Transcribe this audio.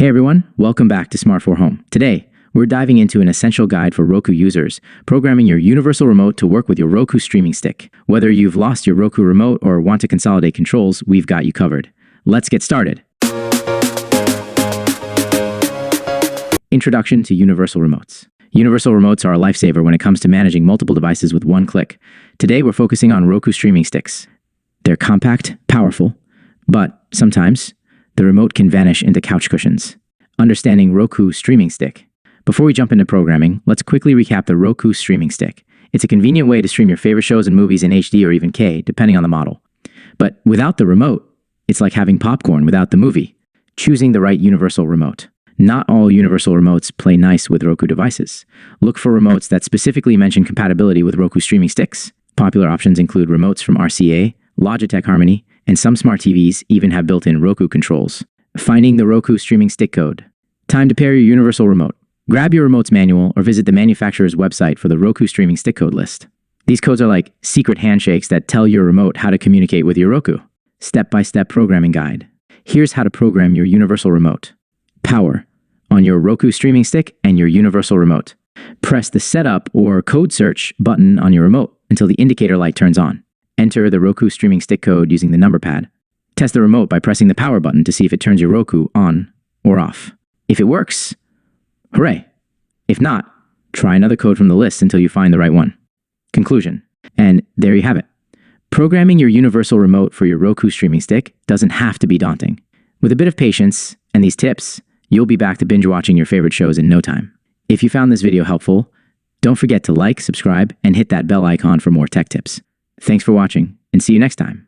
Hey everyone, welcome back to Smart for Home. Today, we're diving into an essential guide for Roku users, programming your universal remote to work with your Roku Streaming Stick. Whether you've lost your Roku remote or want to consolidate controls, we've got you covered. Let's get started. Introduction to Universal Remotes. Universal remotes are a lifesaver when it comes to managing multiple devices with one click. Today, we're focusing on Roku Streaming Sticks. They're compact, powerful, but sometimes the remote can vanish into couch cushions. Understanding Roku Streaming Stick. Before we jump into programming, let's quickly recap the Roku Streaming Stick. It's a convenient way to stream your favorite shows and movies in HD or even K, depending on the model. But without the remote, it's like having popcorn without the movie. Choosing the right universal remote. Not all universal remotes play nice with Roku devices. Look for remotes that specifically mention compatibility with Roku Streaming Sticks. Popular options include remotes from RCA, Logitech Harmony, and some smart TVs even have built-in Roku controls. Finding the Roku Streaming Stick code. Time to pair your universal remote. Grab your remote's manual or visit the manufacturer's website for the Roku Streaming Stick code list. These codes are like secret handshakes that tell your remote how to communicate with your Roku. Step-by-step programming guide. Here's how to program your universal remote. Power on your Roku Streaming Stick and your universal remote. Press the Setup or Code Search button on your remote until the indicator light turns on. Enter the Roku Streaming Stick code using the number pad. Test the remote by pressing the power button to see if it turns your Roku on or off. If it works, hooray. If not, try another code from the list until you find the right one. Conclusion. And there you have it. Programming your universal remote for your Roku Streaming Stick doesn't have to be daunting. With a bit of patience and these tips, you'll be back to binge watching your favorite shows in no time. If you found this video helpful, don't forget to like, subscribe, and hit that bell icon for more tech tips. Thanks for watching, and see you next time.